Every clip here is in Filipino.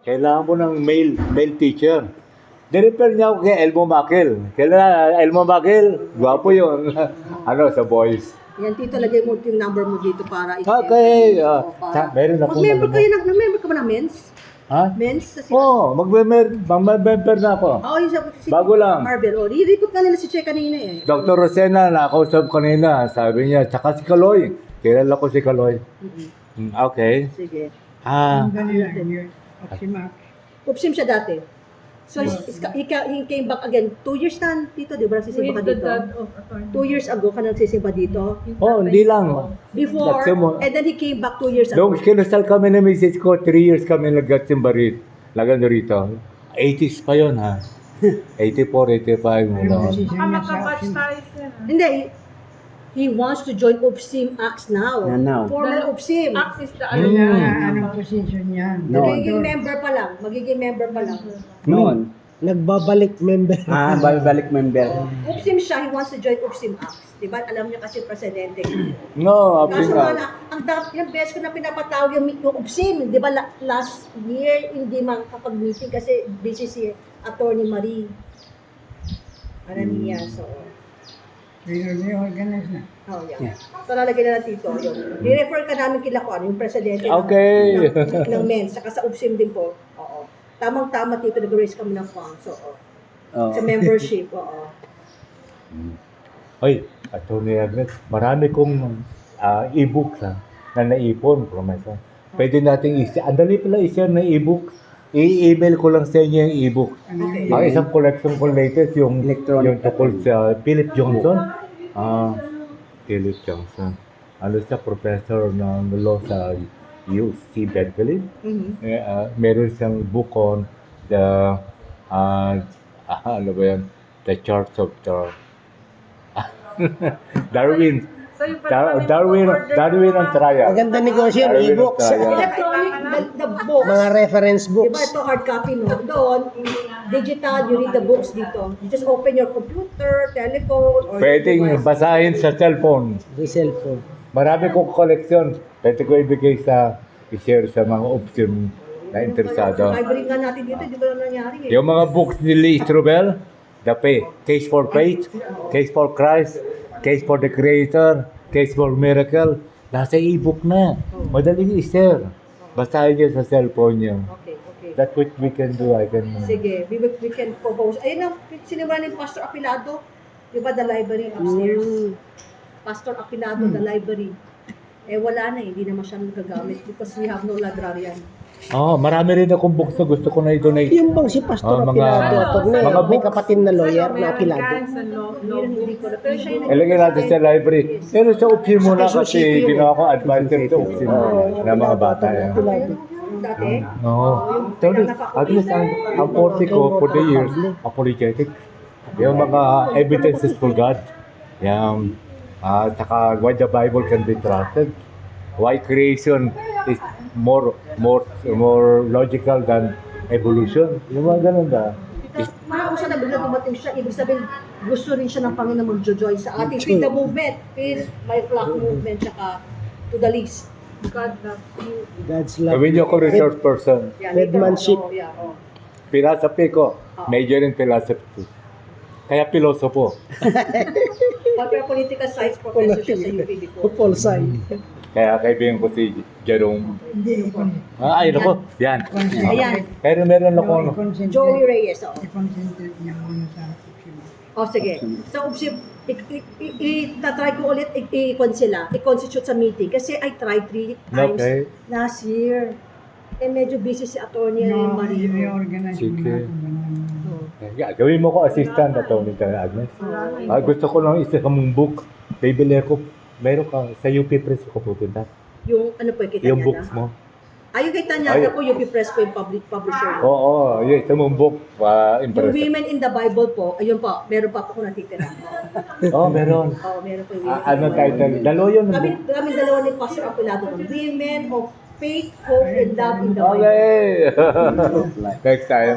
Kailangan mo ng male teacher. Nirefer niya ako kay Elmo Makel. Kailan Elmo Makel? Gwapo yun. Sa boys. Yan, Tito, lagay mo yung number mo dito para Okay. Meron ako. Mag-member kayo nag-member ka ba ng men's? Ha? Men's? Mag-member na ako. Oo, yung si Bago lang. Marvel. O, i-recruit na nila si Che kanina eh. Dr. Rosena, nakausap kanina. Sabi niya, tsaka si Kaloy. Kilala ko si Kaloy. Okay. Sige. Ang ganila yun. Oximax. Upsim siya dati. So, he came back again. 2 years na, Tito, di ba nagsisimba ka dito? 2 years ago ka nagsisimba dito. Hindi lang. Before, and then he came back 2 years ago. Nung kinasal kami ng misis ko, 3 years kami nag-simba rito. 80s pa yun, ha? 84, 85 mo lang. Makabatch tayo sir. Hindi, he wants to join Upsim Acts now. Now. Former Upsim. Access the Anong position yan? Magiging member pa lang. Noon. Nagbabalik member. Babalik member. Upsim siya, he wants to join Upsim Acts. Diba? Alam niya kasi presidente. No, Kaso Africa. nga, ang ilang beses ko na pinapatawag yung Upsim. Di ba last year, hindi makakapag-meeting kasi busy si Attorney Marie. Niya, so... Organize na. Oh, yeah. So, lalagay na natin ito. I-refer ka namin kila Juan, yung presidente Okay. ng MENS. Saka sa Upsim din po. Oo. Tamang-tama dito, nag-raise kami ng funds. So, sa membership. Oo. Hoy, Atty. Agnes, marami kong e-books na naipon. Pwede nating i-share. Ang dali pala i-share na e-book. I-email ko lang sa inyo yung e-book. Okay. Ang isang collection ko latest, yung Electronic. tungkol sa Philip Johnson. Philip Johnson. Ano siya, professor ng law sa UC Berkeley. Meron siyang book on the, ano ba yan? The Charts of Darwin. So yung Darwin ang trial. Maganda negosyo yun, Darwin e-books. ang trial. Electronic, the books. Mga reference Diba books. ito hard copy, no? Doon, digital, you read the books dito. You just open your computer, telephone, or Pwedeng device. basahin sa cellphone. Sa cellphone. Marami kong koleksyon. Pwede ko ibigay i-share sa mga option na interesado. Library nga natin dito, di ba na nangyari eh? Yung mga books ni Lee Strobel, Case for Faith, Case for Christ, Case for the Creator, Case for Miracle, nasa e-book na. Madaling i-share. Basahin niyo sa cellphone niyo. Okay. That's what we can do. Sige, we can propose. Ayun na, sinimula ni Pastor Apilado. Di ba, the library upstairs? Pastor Apilado, the library. Wala na hindi na masyadong gagamit because we have no librarian. Marami rin akong books na gusto ko na i-donate. Yung bang si Pastor mga- Apilado, mga may books. kapatid na lawyer na Apilado. Hindi ko na. Pero siya yung Ilagay natin sa library. Pero sa UPSI muna kasi ginawa ko advisor sa UPSI na mga bata. dati. Oo. Sorry, at least ang 40 ko for the years, apologetic. Yung mga evidences for God. Yung, saka why the Bible can be trusted. Why creation is more logical than evolution. Yung mga ganun ba? Kung siya na bigla dumating siya, ibig sabihin gusto rin siya ng Panginoon mag-join sa ating Feed the Movement, Feed My Flock Movement, tsaka To the Least. God loves you. God's love. Gawin niyo ako resource person. Yeah, Headmanship. Philosophy ko, major in philosophy. Kaya pilosopo. Pati political science professor siya sa UP before. Full side. Kaya kaibigan ko si Jerome. Hindi Ay, nako, yan. Ayan, Pero meron ako, Joey Reyes. I-concentrate niya muna sa Upsim. Sige. Sa UPSIP, itatry ko ulit i-constitute sa meeting. Kasi I tried 3 times Okay. last year. Medyo busy si Attorney Marie. I-reorganize mo Sige. na. Gawin mo ko assistant na to, Agnes. Gusto ko lang isa mong book. Bibili ako. Meron ka sa UP Press ko pupunta. Yung ano po, kita Yung niya books na? mo. Yung kay Tanyana po, UP Press po yung publisher. Oo, yung isa mong book. Yung Impressive. Women in the Bible po, ayun po, meron pa po ako natitira. Meron. Meron po yung Women in Ano the title? Bible. Dalawa yun. Kami dalawa ni Pastor Apilado ng Women of Faith, Hope, and Love in the Bible. Okay. Next time.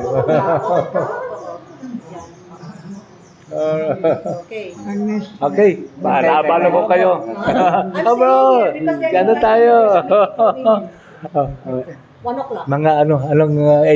Okay. Agnes, Okay, paalala ko kayo. I'm Bro, staying here because ano tayo? 1 o'clock. Mga anong age